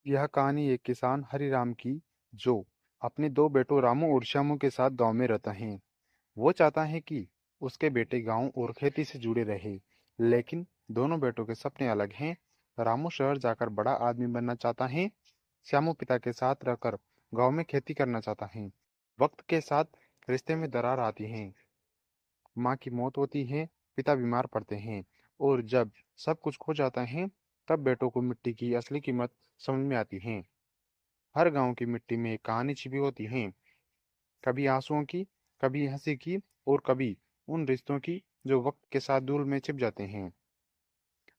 यह कहानी एक किसान हरिराम की, जो अपने दो बेटों रामू और श्यामू के साथ गांव में रहता है। वो चाहता है कि उसके बेटे गांव और खेती से जुड़े रहे, लेकिन दोनों बेटों के सपने अलग हैं। रामू शहर जाकर बड़ा आदमी बनना चाहता है। श्यामू पिता के साथ रहकर गांव में खेती करना चाहता है। वक्त के साथ रिश्ते में दरार आती है। माँ की मौत होती है, पिता बीमार पड़ते हैं, और जब सब कुछ खो जाता है, तब बेटों को मिट्टी की असली कीमत समझ में आती है। हर गांव की मिट्टी में एक कहानी छिपी होती है, कभी आंसुओं की, कभी हंसी की, और कभी उन रिश्तों की जो वक्त के साथ धूल में छिप जाते हैं।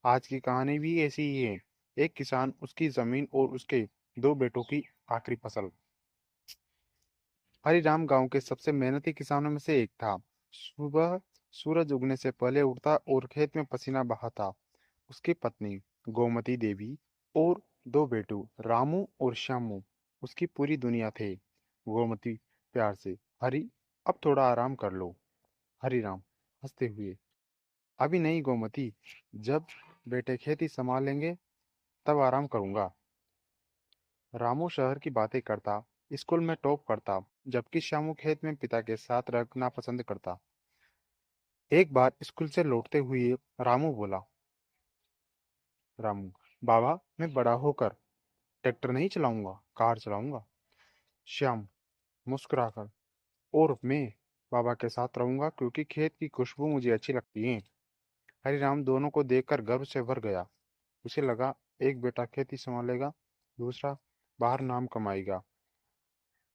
आज की कहानी भी ऐसी ही है। एक किसान, उसकी जमीन और उसके दो बेटों की आखिरी फसल। हरिराम गांव के सबसे मेहनती किसानों में से एक था। सुबह सूरज उगने से पहले उठता और खेत में पसीना बहाता। उसकी पत्नी गोमती देवी और दो बेटू रामू और श्यामू उसकी पूरी दुनिया थे। गोमती प्यार से, हरी, अब थोड़ा आराम कर लो। हरिराम हंसते हुए, अभी नहीं गोमती, जब बेटे खेती संभालेंगे तब आराम करूंगा। रामू शहर की बातें करता, स्कूल में टॉप करता, जबकि श्यामू खेत में पिता के साथ रखना पसंद करता। एक बार स्कूल से लौटते हुए रामू बोला, रामू, बाबा, मैं बड़ा होकर ट्रैक्टर नहीं चलाऊंगा, कार चलाऊंगा। श्याम मुस्कुराकर, और मैं बाबा के साथ रहूंगा क्योंकि खेत की खुशबू मुझे अच्छी लगती है। हरिराम दोनों को देखकर गर्व से भर गया। उसे लगा, एक बेटा खेती संभालेगा, दूसरा बाहर नाम कमाएगा,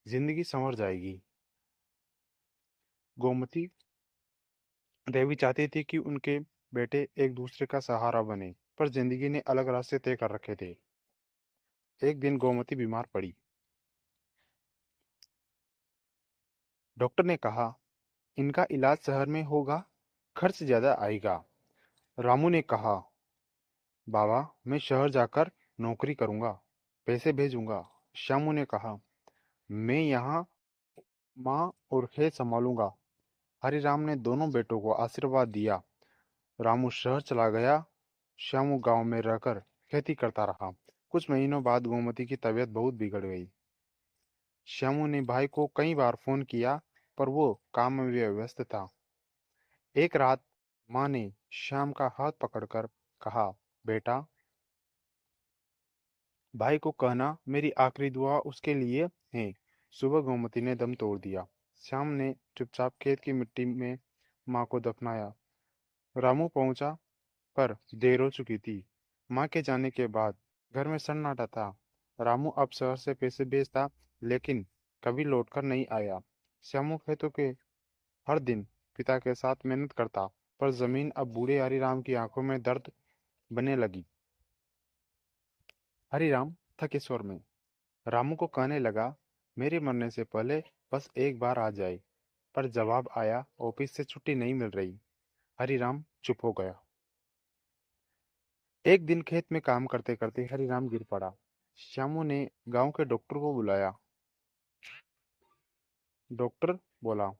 जिंदगी संवर जाएगी। गोमती देवी चाहती थी कि उनके बेटे एक दूसरे का सहारा बने, पर जिंदगी ने अलग रास्ते तय कर रखे थे। एक दिन गोमती बीमार पड़ी। डॉक्टर ने कहा, इनका इलाज शहर में होगा, खर्च ज्यादा आएगा। रामू ने कहा, बाबा, मैं शहर जाकर नौकरी करूंगा, पैसे भेजूंगा। श्यामू ने कहा, मैं यहाँ माँ और खेत संभालूंगा। हरिराम ने दोनों बेटों को आशीर्वाद दिया। रामू शहर चला गया, श्यामू गांव में रहकर खेती करता रहा। कुछ महीनों बाद गोमती की तबीयत बहुत बिगड़ गई। श्यामू ने भाई को कई बार फोन किया, पर वो काम में व्यस्त था। एक रात माँ ने श्याम का हाथ पकड़कर कहा, बेटा, भाई को कहना मेरी आखिरी दुआ उसके लिए है। सुबह गोमती ने दम तोड़ दिया। श्याम ने चुपचाप खेत की मिट्टी में माँ को दफनाया। रामू पहुंचा, पर देर हो चुकी थी। माँ के जाने के बाद घर में सन्नाटा था। रामू अब शहर से पैसे भेजता, लेकिन कभी लौटकर नहीं आया। श्यामू खेतों के हर दिन पिता के साथ मेहनत करता, पर जमीन अब बूढ़े हरिराम की आंखों में दर्द बने लगी। हरिराम थके स्वर में रामू को कहने लगा, मेरे मरने से पहले बस एक बार आ जाए। पर जवाब आया, ऑफिस से छुट्टी नहीं मिल रही। हरिराम चुप हो गया। एक दिन खेत में काम करते करते हरिराम गिर पड़ा। श्यामू ने गांव के डॉक्टर को बुलाया। डॉक्टर बोला,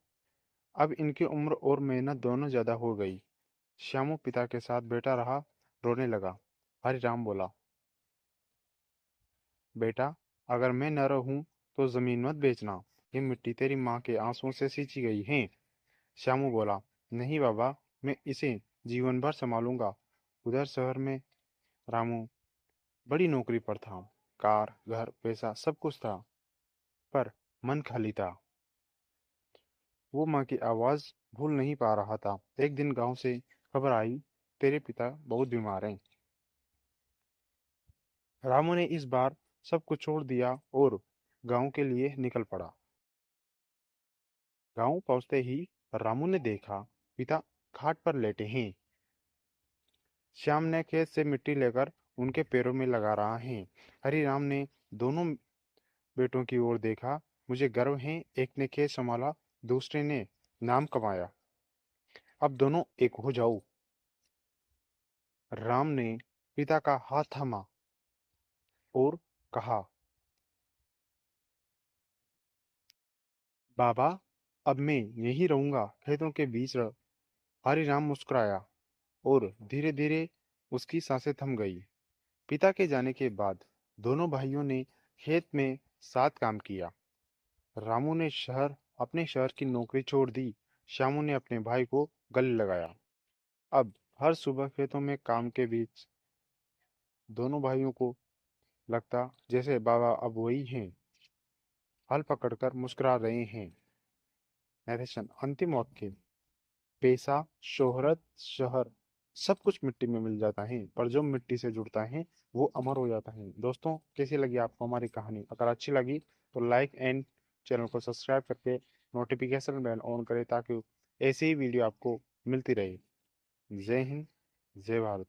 अब इनकी उम्र और मेहनत दोनों ज्यादा हो गई। श्यामू पिता के साथ बैठा रहा, रोने लगा। हरिराम बोला, बेटा, अगर मैं न रहूं तो जमीन मत बेचना, ये मिट्टी तेरी माँ के आंसुओं से सींची गई है। श्यामू बोला, नहीं बाबा, मैं इसे जीवन भर संभालूंगा। उधर शहर में रामू बड़ी नौकरी पर था, कार, घर, पैसा सब कुछ था, पर मन खाली था। वो माँ की आवाज भूल नहीं पा रहा था। एक दिन गांव से खबर आई, तेरे पिता बहुत बीमार हैं। रामू ने इस बार सब कुछ छोड़ दिया और गांव के लिए निकल पड़ा। गांव पहुंचते ही रामू ने देखा, पिता खाट पर लेटे हैं। श्याम ने खेत से मिट्टी लेकर उनके पैरों में लगा रहा है। हरिराम ने दोनों बेटों की ओर देखा। मुझे गर्व है, एक ने खेत संभाला, दूसरे ने नाम कमाया। अब दोनों एक हो जाओ। राम ने पिता का हाथ थामा और कहा, बाबा, अब मैं यहीं रहूंगा, खेतों के बीच रह। हरिराम मुस्कुराया और धीरे धीरे उसकी सांसें थम गई। पिता के जाने के बाद दोनों भाइयों ने खेत में साथ काम किया। रामू ने अपने शहर की नौकरी छोड़ दी। श्यामू ने अपने भाई को गले लगाया। अब हर सुबह खेतों में काम के बीच दोनों भाइयों को लगता जैसे बाबा अब वही हैं, हल पकड़कर मुस्कुरा रहे हैं। नरेशन अंतिम वाक्य। पैसा, शोहरत, शहर, सब कुछ मिट्टी में मिल जाता है, पर जो मिट्टी से जुड़ता है वो अमर हो जाता है। दोस्तों, कैसी लगी आपको हमारी कहानी? अगर अच्छी लगी तो लाइक एंड चैनल को सब्सक्राइब करके नोटिफिकेशन बेल ऑन करें ताकि ऐसी ही वीडियो आपको मिलती रहे। जय हिंद, जय भारत।